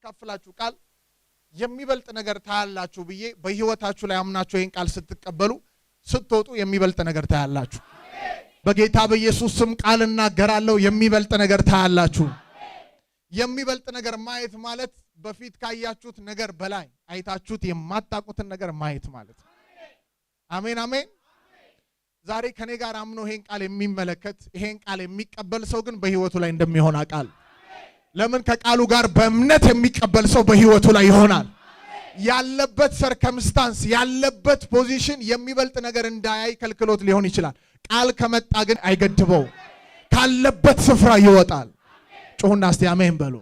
ማካፈላችሁ ቃል የሚበልጥ ነገር ታያላችሁ ብዬ በህይወታችሁ ላይ አምናችሁ ይሄን ቃል ስትቀበሉ ስትወጡ የሚበልጥ ነገር ታያላችሁ። በጌታ በኢየሱስ ስም ቃል እናገራለሁ። የሚበልጥ ነገር ታያላችሁ። የሚበልጥ ነገር ማየት ማለት በፊት ካያችሁት ነገር በላይ አይታችሁት የማታውቁትን ነገር ማየት ማለት ነው። አሜን አሜን። ዛሬ ከኔ ጋር አምኖ ይሄን ቃል የሚመለከት ይሄን ቃል የሚቀበል ሰው ግን በህይወቱ ላይ እንደሚሆን አቃል። ለምን ከቃሉ ጋር በእምነት የሚቀበል ሰው በህይወቱ ላይ ይሆናል። ያለበት ሰርከምስታንስ ያለበት ፖዚሽን የሚበልጥ ነገር እንዳያይ ከልክሎት ሊሆን ይችላል። ቃል ከመጣ ግን አይገድበው፣ ካለበት ስፍራ ይወጣል። ጮሁና እስቲ አሜን በሉ።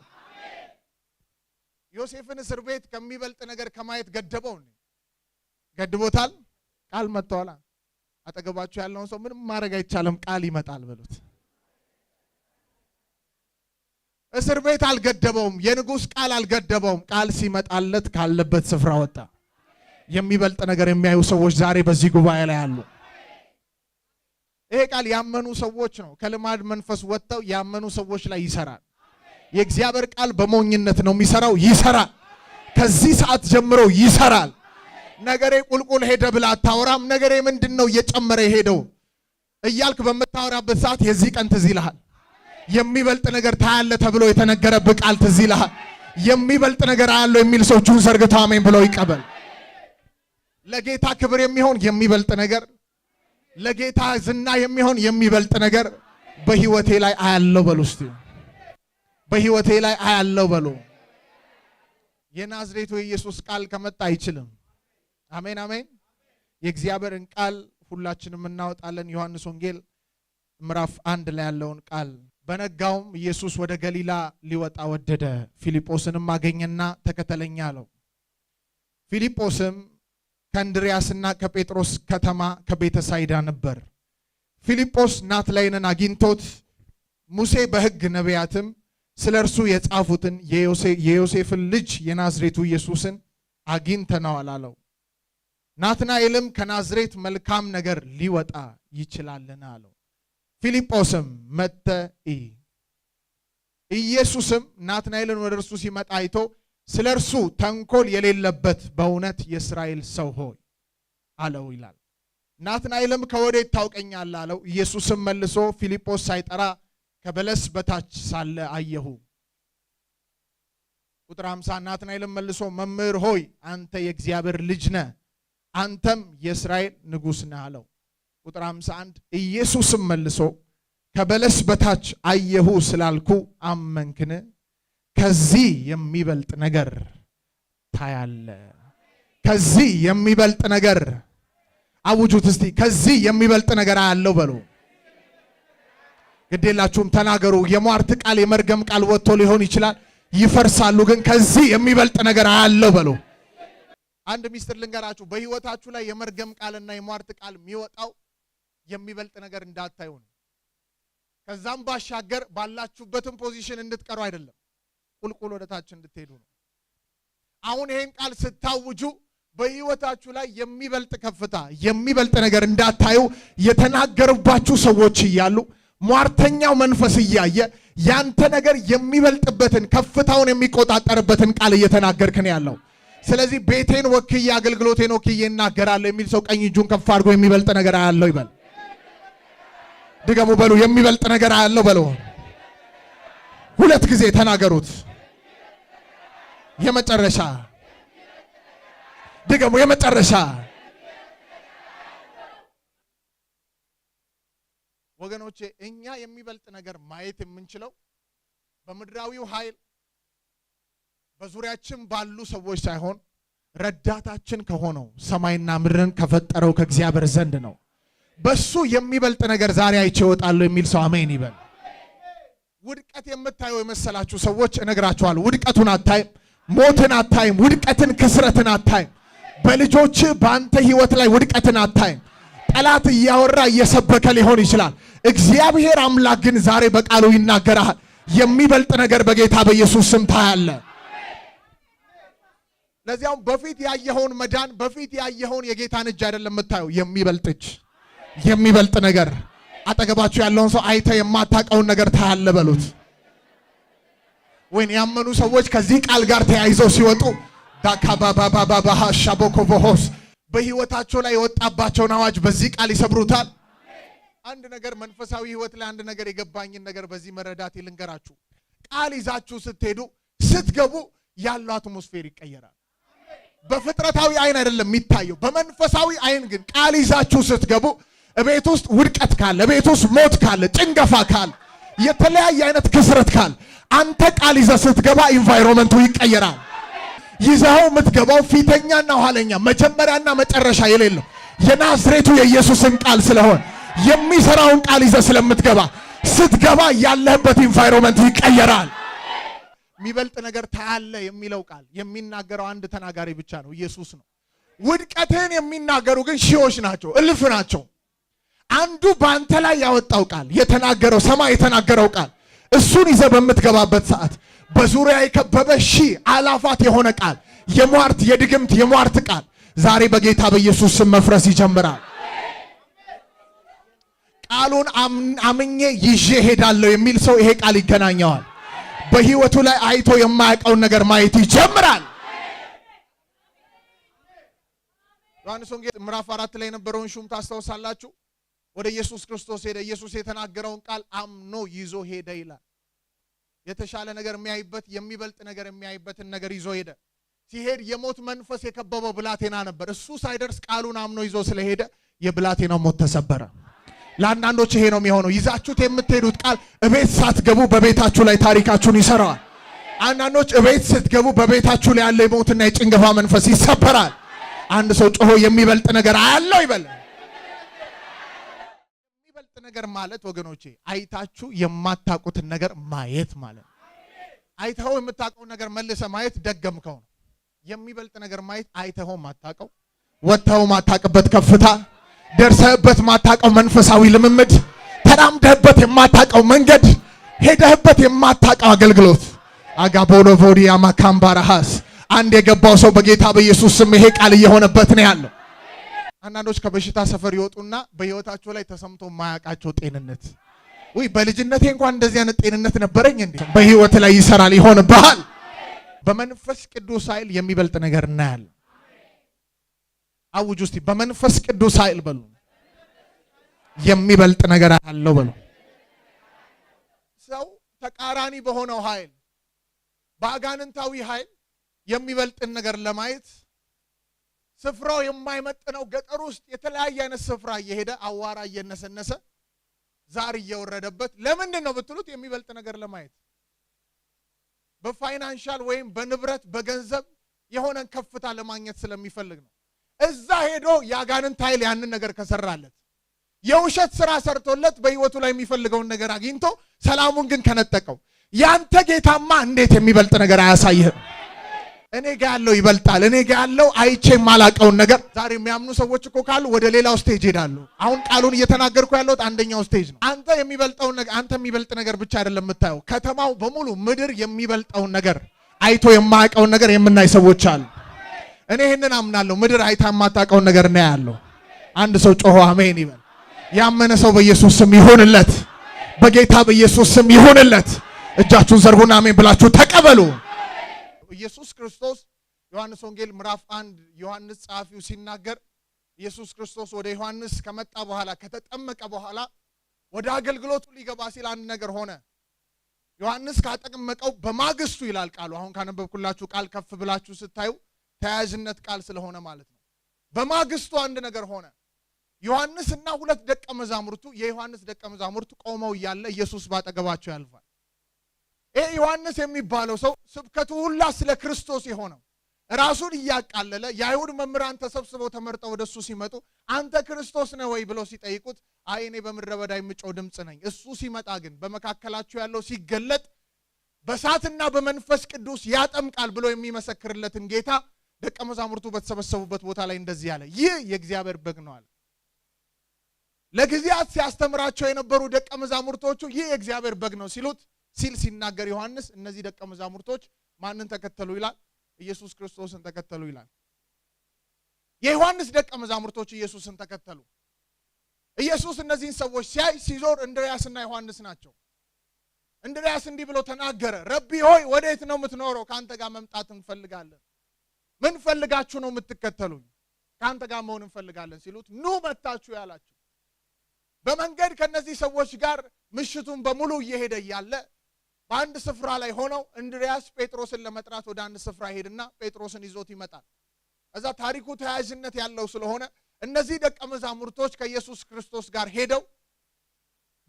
ዮሴፍን እስር ቤት ከሚበልጥ ነገር ከማየት ገደበው። ገድቦታል። ቃል መጥቷል። አጠገባችሁ ያለውን ሰው ምንም ማድረግ አይቻልም ቃል ይመጣል በሉት። እስር ቤት አልገደበውም። የንጉስ ቃል አልገደበውም። ቃል ሲመጣለት ካለበት ስፍራ ወጣ። የሚበልጥ ነገር የሚያዩ ሰዎች ዛሬ በዚህ ጉባኤ ላይ አሉ። ይሄ ቃል ያመኑ ሰዎች ነው። ከልማድ መንፈስ ወጥተው ያመኑ ሰዎች ላይ ይሰራል። የእግዚአብሔር ቃል በሞኝነት ነው የሚሰራው። ይሰራል። ከዚህ ሰዓት ጀምሮ ይሰራል። ነገሬ ቁልቁል ሄደ ብላ አታወራም። ነገሬ ምንድነው እየጨመረ ሄደው እያልክ በመታወራበት ሰዓት የዚህ ቀን ትዝ ይልሃል። የሚበልጥ ነገር ታያለ ተብሎ የተነገረብህ ቃል ትዝ ይልሃል። የሚበልጥ ነገር አያለው የሚል ሰው እጁን ዘርግቶ አሜን ብሎ ይቀበል። ለጌታ ክብር የሚሆን የሚበልጥ ነገር፣ ለጌታ ዝና የሚሆን የሚበልጥ ነገር በህይወቴ ላይ አያለው በሉ። እስቲ በህይወቴ ላይ አያለው በሉ። የናዝሬቱ ኢየሱስ ቃል ከመጣ አይችልም። አሜን አሜን። የእግዚአብሔርን ቃል ሁላችንም እናወጣለን። ዮሐንስ ወንጌል ምዕራፍ 1 ላይ ያለውን ቃል። በነጋውም ኢየሱስ ወደ ገሊላ ሊወጣ ወደደ። ፊልጶስንም አገኘና ተከተለኝ አለው። ፊልጶስም ከእንድርያስና ከጴጥሮስ ከተማ ከቤተሳይዳ ነበር። ፊልጶስ ናትናኤልን አግኝቶት ሙሴ በሕግ ነቢያትም ስለ እርሱ የጻፉትን የዮሴፍን ልጅ የናዝሬቱ ኢየሱስን አግኝተነዋል አለው። ናትናኤልም ከናዝሬት መልካም ነገር ሊወጣ ይችላልን አለው። ፊልጶስም መጥተህ ኢየሱስም ናትናኤልን ወደ እርሱ ሲመጣ አይቶ ስለ እርሱ ተንኮል የሌለበት በእውነት የእስራኤል ሰው ሆይ አለው ይላል። ናትናኤልም ከወዴት ታውቀኛለህ አለው። ኢየሱስም መልሶ ፊልጶስ ሳይጠራ ከበለስ በታች ሳለ አየሁ። ቁጥር 50 ናትናኤልም መልሶ መምህር ሆይ አንተ የእግዚአብሔር ልጅ ነህ፣ አንተም የእስራኤል ንጉሥ ነህ አለው። ቁጥር 51 ኢየሱስም መልሶ ከበለስ በታች አየሁ ስላልኩ አመንክን? ከዚህ የሚበልጥ ነገር ታያለ። ከዚህ የሚበልጥ ነገር አውጁት እስቲ። ከዚህ የሚበልጥ ነገር አያለው በሉ። ግዴላችሁም ተናገሩ። የሟርት ቃል የመርገም ቃል ወጥቶ ሊሆን ይችላል፣ ይፈርሳሉ። ግን ከዚህ የሚበልጥ ነገር አያለው በሉ። አንድ ሚስጥር ልንገራችሁ። በህይወታችሁ ላይ የመርገም ቃልና የሟርት ቃል የሚወጣው የሚበልጥ ነገር እንዳታዩ ነው። ከዛም ባሻገር ባላችሁበትም ፖዚሽን እንድትቀሩ አይደለም፣ ቁልቁል ወደታች እንድትሄዱ ነው። አሁን ይሄን ቃል ስታውጁ በህይወታችሁ ላይ የሚበልጥ ከፍታ የሚበልጥ ነገር እንዳታዩ የተናገሩባችሁ ሰዎች እያሉ ሟርተኛው መንፈስ እያየ ያንተ ነገር የሚበልጥበትን ከፍታውን የሚቆጣጠርበትን ቃል እየተናገርክ ነው ያለው። ስለዚህ ቤቴን ወክዬ አገልግሎቴን ወክዬ እናገራለሁ የሚል ሰው ቀኝ እጁን ከፍ አድርጎ የሚበልጥ ነገር አያለው ይበል። ድገሙ በሉ። የሚበልጥ ነገር አያለው በሉ። ሁለት ጊዜ ተናገሩት። የመጨረሻ ድገሙ። የመጨረሻ ወገኖቼ፣ እኛ የሚበልጥ ነገር ማየት የምንችለው በምድራዊው ኃይል በዙሪያችን ባሉ ሰዎች ሳይሆን ረዳታችን ከሆነው ሰማይና ምድርን ከፈጠረው ከእግዚአብሔር ዘንድ ነው። በሱ የሚበልጥ ነገር ዛሬ አይቼ እወጣለሁ የሚል ሰው አሜን ይበል። ውድቀት የምታየው የመሰላችሁ ሰዎች እነግራችኋለሁ፣ ውድቀቱን አታይም፣ ሞትን አታይም፣ ውድቀትን ክስረትን አታይም። በልጆች በአንተ ህይወት ላይ ውድቀትን አታይም። ጠላት እያወራ እየሰበከ ሊሆን ይችላል። እግዚአብሔር አምላክ ግን ዛሬ በቃሉ ይናገራል። የሚበልጥ ነገር በጌታ በኢየሱስ ስም ታያለ። ለዚያውም በፊት ያየኸውን መዳን በፊት ያየኸውን የጌታን እጅ አይደለም የምታየው፣ የሚበልጥ እጅ፣ የሚበልጥ ነገር። አጠገባችሁ ያለውን ሰው አይተ የማታውቀውን ነገር ታያለ በሉት። ወይን ያመኑ ሰዎች ከዚህ ቃል ጋር ተያይዘው ሲወጡ ዳካባባባባሃ ሻቦኮቦሆስ በህይወታቸው ላይ የወጣባቸውን አዋጅ በዚህ ቃል ይሰብሩታል። አንድ ነገር መንፈሳዊ ህይወት ላይ አንድ ነገር የገባኝን ነገር በዚህ መረዳት ልንገራችሁ። ቃል ይዛችሁ ስትሄዱ ስትገቡ ያለው አትሞስፌር ይቀየራል። በፍጥረታዊ አይን አይደለም የሚታየው፣ በመንፈሳዊ አይን ግን ቃል ይዛችሁ ስትገቡ እቤት ውስጥ ውድቀት ካለ፣ እቤት ውስጥ ሞት ካለ፣ ጭንገፋ ካለ፣ የተለያየ አይነት ክስረት ካለ አንተ ቃል ይዘህ ስትገባ ኢንቫይሮመንቱ ይቀየራል። ይዘው የምትገባው ፊተኛና ኋለኛ መጀመሪያና መጨረሻ የሌለው የናዝሬቱ የኢየሱስን ቃል ስለሆነ የሚሰራውን ቃል ይዘህ ስለምትገባ ስትገባ ያለህበት ኢንቫይሮመንት ይቀየራል። የሚበልጥ ነገር ታያለ የሚለው ቃል የሚናገረው አንድ ተናጋሪ ብቻ ነው፣ ኢየሱስ ነው። ውድቀትን የሚናገሩ ግን ሺዎች ናቸው፣ እልፍ ናቸው። አንዱ በአንተ ላይ ያወጣው ቃል የተናገረው ሰማይ የተናገረው ቃል እሱን ይዘህ በምትገባበት ሰዓት በዙሪያ የከበበ ሺህ አላፋት የሆነ ቃል የሟርት የድግምት የሟርት ቃል ዛሬ በጌታ በኢየሱስ ስም መፍረስ ይጀምራል። ቃሉን አምኜ ይዤ ሄዳለሁ የሚል ሰው ይሄ ቃል ይገናኘዋል። በህይወቱ ላይ አይቶ የማያውቀውን ነገር ማየት ይጀምራል። ዮሐንስ ወንጌል ምዕራፍ 4 ላይ የነበረውን ሹም ታስታውሳላችሁ? ወደ ኢየሱስ ክርስቶስ ሄደ። ኢየሱስ የተናገረውን ቃል አምኖ ይዞ ሄደ ይላል። የተሻለ ነገር የሚያይበት የሚበልጥ ነገር የሚያይበትን ነገር ይዞ ሄደ። ሲሄድ የሞት መንፈስ የከበበው ብላቴና ነበር። እሱ ሳይደርስ ቃሉን አምኖ ይዞ ስለሄደ የብላቴናው ሞት ተሰበረ። ለአንዳንዶች ይሄ ነው የሚሆነው። ይዛችሁት የምትሄዱት ቃል እቤት ሳትገቡ በቤታችሁ ላይ ታሪካችሁን ይሰራዋል። አንዳንዶች እቤት ስትገቡ በቤታችሁ ላይ ያለ የሞትና የጭንገፋ መንፈስ ይሰበራል። አንድ ሰው ጮሆ የሚበልጥ ነገር አያለው ይበል። የሚበልጥ ነገር ማለት ወገኖቼ አይታችሁ የማታውቁትን ነገር ማየት ማለት ነው። አይተው የምታውቀው ነገር መልሰ ማየት ደገምከው ነው። የሚበልጥ ነገር ማየት አይተው ማታውቀው ወጥተው ማታውቅበት ከፍታ ደርሰህበት ማታውቀው መንፈሳዊ ልምምድ ተራምደህበት የማታውቀው መንገድ ሄደህበት የማታውቀው አገልግሎት አጋቦሎ ቮዲያ ማካምባራሃስ አንድ የገባው ሰው በጌታ በኢየሱስ ስም ይሄ ቃል እየሆነበት ነው ያለው። አንዳንዶች ከበሽታ ሰፈር ይወጡና በህይወታቸው ላይ ተሰምቶ የማያውቃቸው ጤንነት ወይ በልጅነቴ እንኳን እንደዚህ አይነት ጤንነት ነበረኝ እንዴ በህይወት ላይ ይሰራል ይሆንብሃል። በመንፈስ ቅዱስ ኃይል የሚበልጥ ነገር እናያለን። አውጁ እስቲ በመንፈስ ቅዱስ ኃይል በሉ የሚበልጥ ነገር አለው በሉ። ሰው ተቃራኒ በሆነው ኃይል በአጋንንታዊ ኃይል የሚበልጥን ነገር ለማየት ስፍራው የማይመጥነው ገጠር ውስጥ የተለያየ አይነት ስፍራ እየሄደ አዋራ እየነሰነሰ ዛር እየወረደበት ለምንድን ነው ብትሉት የሚበልጥ ነገር ለማየት በፋይናንሻል ወይም በንብረት በገንዘብ የሆነን ከፍታ ለማግኘት ስለሚፈልግ ነው። እዛ ሄዶ ያጋንንት ኃይል ያንን ነገር ከሰራለት የውሸት ስራ ሰርቶለት በህይወቱ ላይ የሚፈልገውን ነገር አግኝቶ ሰላሙን ግን ከነጠቀው ያንተ ጌታማ እንዴት የሚበልጥ ነገር አያሳይህም? እኔ ጋር ያለው ይበልጣል። እኔ ጋር ያለው አይቼ የማላቀውን ነገር ዛሬ የሚያምኑ ሰዎች እኮ ካሉ ወደ ሌላው ስቴጅ ሄዳሉ። አሁን ቃሉን እየተናገርኩ ያለሁት አንደኛው ስቴጅ ነው። አንተ የሚበልጠውን ነገር አንተ የሚበልጥ ነገር ብቻ አይደለም የምታየው፣ ከተማው በሙሉ ምድር የሚበልጠውን ነገር አይቶ የማያቀውን ነገር የምናይ ሰዎች አሉ። እኔ ይሄንን አምናለሁ። ምድር አይታ የማታውቀውን ነገር ነው ያለው። አንድ ሰው ጮሆ አሜን ይበል። ያመነ ሰው በኢየሱስ ስም ይሁንለት፣ በጌታ በኢየሱስ ስም ይሁንለት። እጃችሁን ዘርጉና አሜን ብላችሁ ተቀበሉ። ኢየሱስ ክርስቶስ ዮሐንስ ወንጌል ምዕራፍ 1 ዮሐንስ ጻፊው ሲናገር ኢየሱስ ክርስቶስ ወደ ዮሐንስ ከመጣ በኋላ ከተጠመቀ በኋላ ወደ አገልግሎቱ ሊገባ ሲል አንድ ነገር ሆነ። ዮሐንስ ካጠመቀው በማግስቱ ይላል ቃሉ። አሁን ካነበብኩላችሁ ቃል ከፍ ብላችሁ ስታዩ ተያያዥነት ቃል ስለሆነ ማለት ነው። በማግስቱ አንድ ነገር ሆነ። ዮሐንስና ሁለት ደቀ መዛሙርቱ የዮሐንስ ደቀ መዛሙርት ቆመው እያለ ኢየሱስ ባጠገባቸው ያልፋል። ይሄ ዮሐንስ የሚባለው ሰው ስብከቱ ሁላ ስለ ክርስቶስ የሆነው ራሱን እያቃለለ የአይሁድ መምህራን ተሰብስበው ተመርጠው ወደሱ ሲመጡ አንተ ክርስቶስ ነህ ወይ ብለው ሲጠይቁት አይ እኔ በምድረ በዳ የምጮህ ድምጽ ነኝ፣ እሱ ሲመጣ ግን በመካከላቸው ያለው ሲገለጥ በእሳትና በመንፈስ ቅዱስ ያጠምቃል ብሎ የሚመሰክርለትን ጌታ ደቀ መዛሙርቱ በተሰበሰቡበት ቦታ ላይ እንደዚህ ያለ ይህ የእግዚአብሔር በግ ነው አለ። ለጊዜያት ሲያስተምራቸው የነበሩ ደቀ መዛሙርቶቹ ይህ የእግዚአብሔር በግ ነው ሲናገር ዮሐንስ እነዚህ ደቀ መዛሙርቶች ማንን ተከተሉ ይላል? ኢየሱስ ክርስቶስን ተከተሉ ይላል። የዮሐንስ ደቀ መዛሙርቶች ኢየሱስን ተከተሉ። ኢየሱስ እነዚህን ሰዎች ሲያይ ሲዞር እንድርያስና ዮሐንስ ናቸው። እንድርያስ እንዲህ ብሎ ተናገረ። ረቢ ሆይ ወዴት ነው የምትኖረው? ካንተ ጋር መምጣት እንፈልጋለን። ምን ፈልጋችሁ ነው የምትከተሉኝ? ካንተ ጋር መሆን እንፈልጋለን ሲሉት ኑ መጣችሁ ያላችሁ። በመንገድ ከነዚህ ሰዎች ጋር ምሽቱን በሙሉ እየሄደ ያለ በአንድ ስፍራ ላይ ሆነው እንድርያስ ጴጥሮስን ለመጥራት ወደ አንድ ስፍራ ሄድና ጴጥሮስን ይዞት ይመጣል። እዛ ታሪኩ ተያያዥነት ያለው ስለሆነ እነዚህ ደቀ መዛሙርቶች ከኢየሱስ ክርስቶስ ጋር ሄደው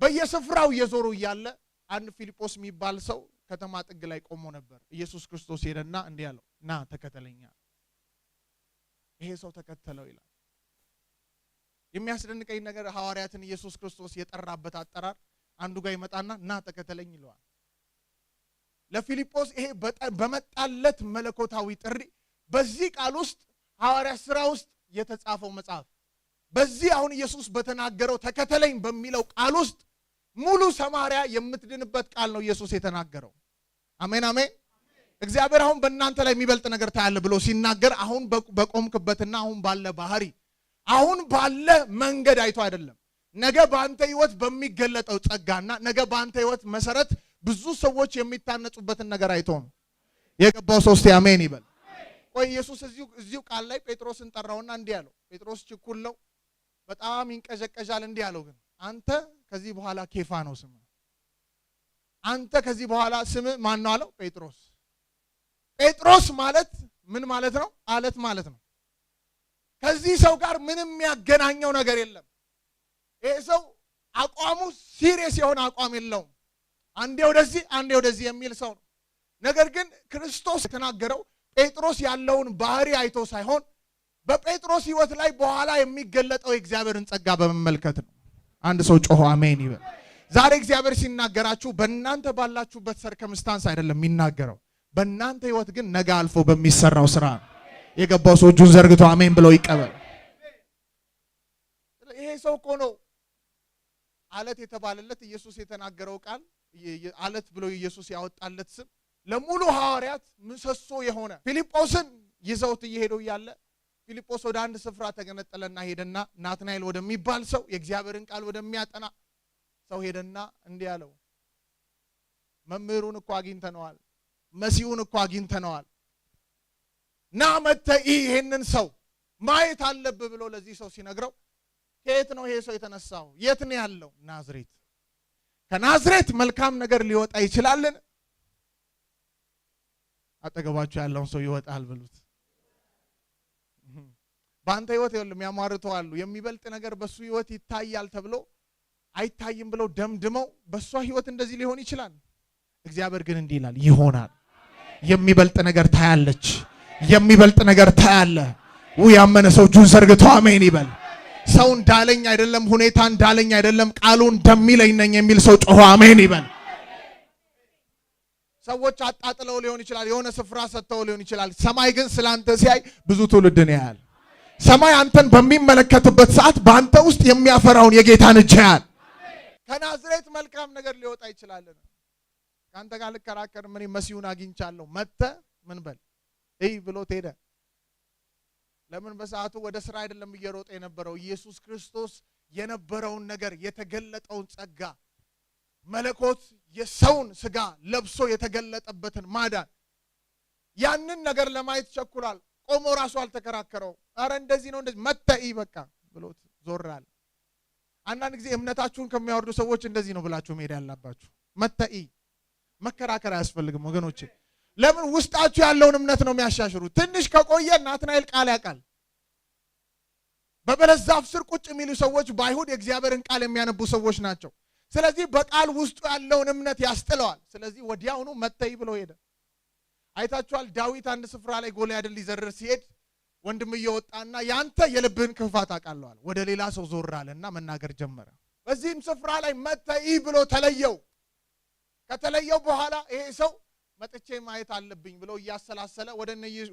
በየስፍራው እየዞሩ እያለ አንድ ፊልጶስ የሚባል ሰው ከተማ ጥግ ላይ ቆሞ ነበር። ኢየሱስ ክርስቶስ ሄደና እንዲህ አለው፣ ና ተከተለኝ። ይሄ ሰው ተከተለው ይላል። የሚያስደንቀኝ ነገር ሐዋርያትን ኢየሱስ ክርስቶስ የጠራበት አጠራር አንዱ ጋር ይመጣና ና ተከተለኝ ይለዋል። ለፊልጶስ ይሄ በመጣለት መለኮታዊ ጥሪ በዚህ ቃል ውስጥ ሐዋርያት ሥራ ውስጥ የተጻፈው መጽሐፍ በዚህ አሁን ኢየሱስ በተናገረው ተከተለኝ በሚለው ቃል ውስጥ ሙሉ ሰማርያ የምትድንበት ቃል ነው ኢየሱስ የተናገረው። አሜን አሜን። እግዚአብሔር አሁን በእናንተ ላይ የሚበልጥ ነገር ታያለ ብሎ ሲናገር አሁን በቆምክበትና አሁን ባለ ባህሪ አሁን ባለ መንገድ አይቶ አይደለም። ነገ በአንተ ህይወት በሚገለጠው ጸጋና ነገ በአንተ ህይወት መሰረት ብዙ ሰዎች የሚታነጹበትን ነገር አይቶ ነው የገባው። ሶስት አሜን ይበል። ቆይ ኢየሱስ እዚሁ ቃል ላይ ጴጥሮስን ጠራውና እንዲህ አለው። ጴጥሮስ ችኩል ነው፣ በጣም ይንቀዠቀዣል። እንዲህ አለው፣ ግን አንተ ከዚህ በኋላ ኬፋ ነው ስም፣ አንተ ከዚህ በኋላ ስም ማን ነው አለው። ጴጥሮስ። ጴጥሮስ ማለት ምን ማለት ነው? አለት ማለት ነው። ከዚህ ሰው ጋር ምንም የሚያገናኘው ነገር የለም። ይሄ ሰው አቋሙ ሲሪየስ የሆነ አቋም የለውም። አንዴ ወደዚህ አንዴ ወደዚህ የሚል ሰው ነው። ነገር ግን ክርስቶስ የተናገረው ጴጥሮስ ያለውን ባህሪ አይቶ ሳይሆን በጴጥሮስ ህይወት ላይ በኋላ የሚገለጠው የእግዚአብሔርን ጸጋ በመመልከት ነው። አንድ ሰው ጮሆ አሜን ይበል። ዛሬ እግዚአብሔር ሲናገራችሁ በእናንተ ባላችሁበት ሰርከምስታንስ አይደለም የሚናገረው፣ በእናንተ ህይወት ግን ነገ አልፎ በሚሰራው ስራ የገባው ሰው እጁን ዘርግቶ አሜን ብሎ ይቀበል። ይሄ ሰው እኮ ነው አለት የተባለለት ኢየሱስ የተናገረው ቃል አለት ብሎ ኢየሱስ ያወጣለት ስም ለሙሉ ሐዋርያት ምሰሶ የሆነ ፊልጶስን ይዘውት እየሄዱ ያለ ፊልጶስ ወደ አንድ ስፍራ ተገነጠለና ሄደና ናትናኤል ወደሚባል ሰው የእግዚአብሔርን ቃል ወደሚያጠና ሰው ሄደና እንዲህ አለው፣ መምህሩን እኮ አግኝተነዋል፣ መሲሁን እኮ አግኝተነዋል፣ ና መጥተህ ይሄንን ሰው ማየት አለብህ ብሎ ለዚህ ሰው ሲነግረው ከየት ነው ይሄ ሰው የተነሳው? የት ነው ያለው? ናዝሬት። ከናዝሬት መልካም ነገር ሊወጣ ይችላልን? አጠገባችሁ ያለውን ሰው ይወጣል ብሉት። በአንተ ህይወት የሚያማርተዋሉ የሚበልጥ ነገር በሱ ህይወት ይታያል ተብሎ አይታይም ብለው ደምድመው በሷ ህይወት እንደዚህ ሊሆን ይችላል። እግዚአብሔር ግን እንዲህ ይላል፣ ይሆናል። የሚበልጥ ነገር ታያለች፣ የሚበልጥ ነገር ታያለ። ያመነ ሰው እጁን ዘርግቶ አሜን ይበል። ሰው እንዳለኝ አይደለም፣ ሁኔታ እንዳለኝ አይደለም፣ ቃሉ እንደሚለኝ ነኝ የሚል ሰው ጮሆ አሜን ይበል። ሰዎች አጣጥለው ሊሆን ይችላል፣ የሆነ ስፍራ ሰጥተው ሊሆን ይችላል። ሰማይ ግን ስላንተ ሲያይ ብዙ ትውልድን ያያል። ሰማይ አንተን በሚመለከትበት ሰዓት በአንተ ውስጥ የሚያፈራውን የጌታን እጅ ያያል። ከናዝሬት መልካም ነገር ሊወጣ ይችላል። ካንተ ጋር ልከራከር ምን መሲሁን አግኝቻለሁ መጥተህ ምን በል እይ ብሎት ሄደ። ለምን? በሰዓቱ ወደ ስራ አይደለም እየሮጠ የነበረው። ኢየሱስ ክርስቶስ የነበረውን ነገር የተገለጠውን ጸጋ መለኮት የሰውን ስጋ ለብሶ የተገለጠበትን ማዳን ያንን ነገር ለማየት ቸኩሏል። ቆሞ ራሱ አልተከራከረው። አረ እንደዚህ ነው እንደዚህ መጥተህ እይ በቃ ብሎት ዞራል። አንዳንድ ጊዜ እምነታችሁን ከሚያወርዱ ሰዎች እንደዚህ ነው ብላችሁ መሄድ ያለባችሁ። መጥተህ እይ። መከራከር አያስፈልግም ወገኖቼ። ለምን? ውስጣችሁ ያለውን እምነት ነው የሚያሻሽሩት። ትንሽ ከቆየ ናትናኤል ቃል ያውቃል። በበለስ ዛፍ ስር ቁጭ የሚሉ ሰዎች በአይሁድ የእግዚአብሔርን ቃል የሚያነቡ ሰዎች ናቸው። ስለዚህ በቃል ውስጡ ያለውን እምነት ያስጥለዋል። ስለዚህ ወዲያውኑ መጥተህ ብሎ ሄደ። አይታችኋል። ዳዊት አንድ ስፍራ ላይ ጎልያድን ሊዘርር ሲሄድ ወንድም እየወጣና ያንተ የልብህን ክፋት አውቃለሁ አለ። ወደ ሌላ ሰው ዞር አለና መናገር ጀመረ። በዚህም ስፍራ ላይ መጥተህ ብሎ ተለየው። ከተለየው በኋላ ይሄ ሰው መጥቼ ማየት አለብኝ ብሎ እያሰላሰለ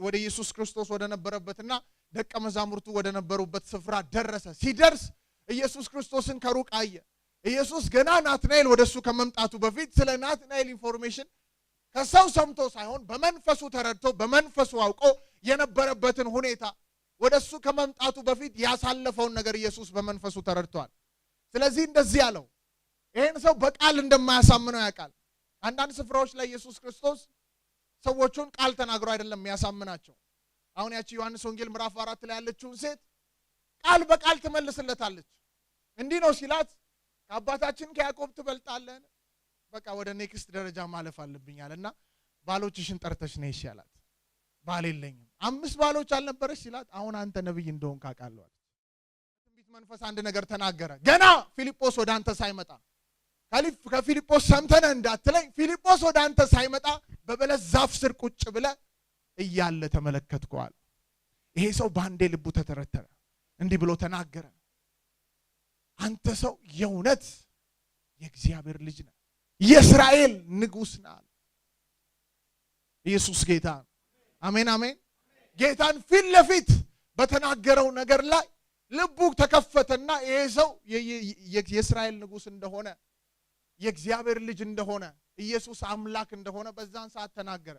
ወደ ኢየሱስ ክርስቶስ ወደ ነበረበትና ደቀ መዛሙርቱ ወደ ነበሩበት ስፍራ ደረሰ። ሲደርስ ኢየሱስ ክርስቶስን ከሩቅ አየ። ኢየሱስ ገና ናትናኤል ወደሱ ከመምጣቱ በፊት ስለ ናትናኤል ኢንፎርሜሽን ከሰው ሰምቶ ሳይሆን በመንፈሱ ተረድቶ በመንፈሱ አውቆ የነበረበትን ሁኔታ ወደሱ ከመምጣቱ በፊት ያሳለፈውን ነገር ኢየሱስ በመንፈሱ ተረድቷል። ስለዚህ እንደዚህ ያለው ይሄን ሰው በቃል እንደማያሳምነው ያውቃል። አንዳንድ ስፍራዎች ላይ ኢየሱስ ክርስቶስ ሰዎቹን ቃል ተናግሮ አይደለም የሚያሳምናቸው። አሁን ያቺ ዮሐንስ ወንጌል ምዕራፍ 4 ላይ ያለችውን ሴት ቃል በቃል ትመልስለታለች። እንዲህ ነው ሲላት ከአባታችን ከያዕቆብ ትበልጣለህ፣ በቃ ወደ ኔክስት ደረጃ ማለፍ አለብኛልና ባሎችሽን ጠርተሽ ነይ ይሻላት። ባል የለኝም። 5 ባሎች አልነበረሽ ሲላት አሁን አንተ ነብይ እንደሆንክ አውቃለሁ አለች። ትንቢት መንፈስ አንድ ነገር ተናገረ። ገና ፊልጶስ ወደ አንተ ሳይመጣ ከፊልጶስ ሰምተነ እንዳትለኝ፣ ፊልጶስ ወደ አንተ ሳይመጣ በበለስ ዛፍ ስር ቁጭ ብለ እያለ ተመለከትከዋል። ይሄ ሰው ባንዴ ልቡ ተተረተረ። እንዲህ ብሎ ተናገረ፣ አንተ ሰው የእውነት የእግዚአብሔር ልጅ ነህ፣ የእስራኤል ንጉሥ ነህ። ኢየሱስ ጌታ። አሜን አሜን። ጌታን ፊት ለፊት በተናገረው ነገር ላይ ልቡ ተከፈተና ይሄ ሰው የእስራኤል ንጉሥ እንደሆነ፣ የእግዚአብሔር ልጅ እንደሆነ፣ ኢየሱስ አምላክ እንደሆነ በዛን ሰዓት ተናገረ።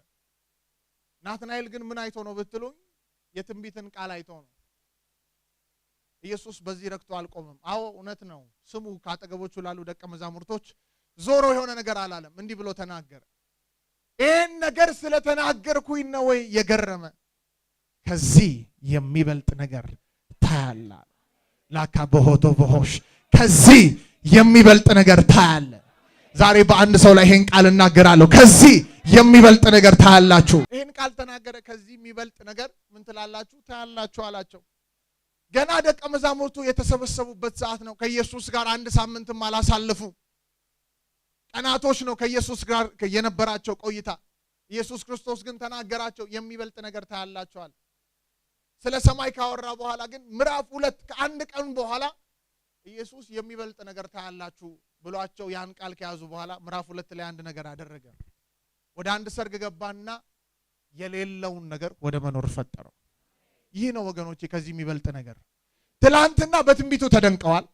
ናትናኤል ግን ምን አይቶ ነው ብትሉኝ፣ የትንቢትን ቃል አይቶ ነው። ኢየሱስ በዚህ ረክቶ አልቆመም። አዎ እውነት ነው። ስሙ ካጠገቦቹ ላሉ ደቀ መዛሙርቶች ዞሮ የሆነ ነገር አላለም። እንዲህ ብሎ ተናገረ፣ ይህን ነገር ስለተናገርኩኝ ነው ወይ የገረመ? ከዚህ የሚበልጥ ነገር ታያለ። ላካ በሆቶ በሆሽ ከዚህ የሚበልጥ ነገር ታያለ። ዛሬ በአንድ ሰው ላይ ይሄን ቃል እናገራለሁ። ከዚህ የሚበልጥ ነገር ታያላችሁ። ይሄን ቃል ተናገረ። ከዚህ የሚበልጥ ነገር ምን ትላላችሁ? ታያላችሁ አላቸው። ገና ደቀ መዛሙርቱ የተሰበሰቡበት ሰዓት ነው። ከኢየሱስ ጋር አንድ ሳምንትም አላሳለፉ። ቀናቶች ነው ከኢየሱስ ጋር የነበራቸው ቆይታ። ኢየሱስ ክርስቶስ ግን ተናገራቸው፣ የሚበልጥ ነገር ታያላችኋል። ስለ ሰማይ ካወራ በኋላ ግን ምዕራፍ 2 ከአንድ ቀን በኋላ ኢየሱስ የሚበልጥ ነገር ታያላችሁ ብሏቸው ያን ቃል ከያዙ በኋላ ምዕራፍ 2 ላይ አንድ ነገር አደረገ። ወደ አንድ ሰርግ ገባና የሌለውን ነገር ወደ መኖር ፈጠረው። ይህ ነው ወገኖቼ ከዚህ የሚበልጥ ነገር። ትላንትና በትንቢቱ ተደንቀዋል።